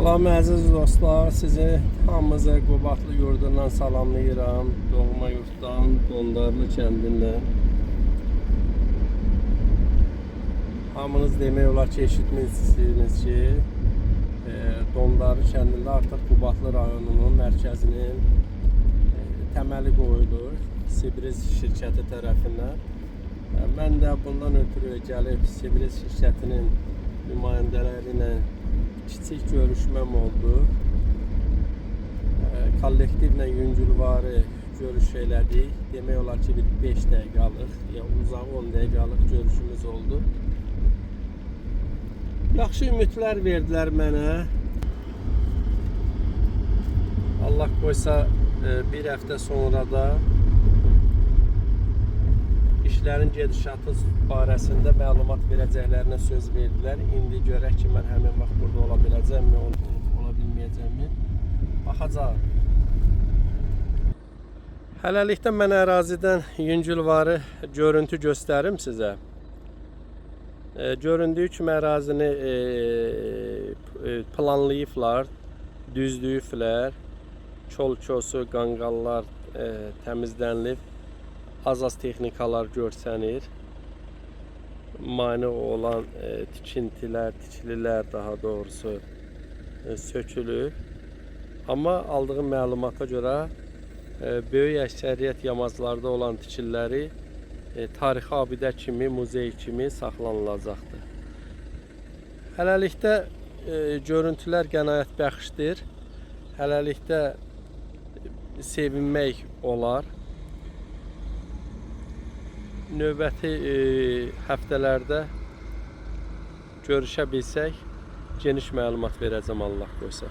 Salam əziz dostlar, sizi hamımızı Qobatlı yurdundan salamlayıram. Doğma yurtdan, Dondarlı kəndindən. Hamınız demək olar ki, eşitmişsiniz ki, Dondarlı kəndində artıq Qobatlı rayonunun mərkəzinin təməli qoyulur Sibriz şirkəti tərəfindən. Mən də bundan ötürü gəlib Sibriz şirkətinin nümayəndələri ilə kiçik görüşməm oldu. Kollektivlə yüngülvarı görüş elədik. Demək olar ki, bir 5 dəqiqəlıq, ya uzağı 10 dəqiqəlıq görüşümüz oldu. Yaxşı ümidlər verdilər mənə. Allah qoysa bir həftə sonra da işlərin gedişatı barəsində məlumat verəcəklərinə söz verdilər. İndi görək ki, mən həmin vaxt burada ola biləcəmmi, ola bilməyəcəmmi? Baxacaq. Hələlikdə mən ərazidən yüngülvarı görüntü göstərim sizə. Göründüyü kimi ərazini planlayıblar, düzdüyüblər. Çol-çosu, qanqallar təmizlənilib. Az texnikalar görsənir. Mane olan tikililər daha doğrusu sökülüb. Amma aldığım məlumata görə böyük əksəriyyət yamaclarda olan tikilləri tarixi abidə kimi, muzey kimi saxlanılacaqdır. Hələlikdə görüntülər qənaətbəxşdir. Hələlikdə sevinmək olar. Növbəti həftələrdə görüşə bilsək, geniş məlumat verəcəm Allah qoysa.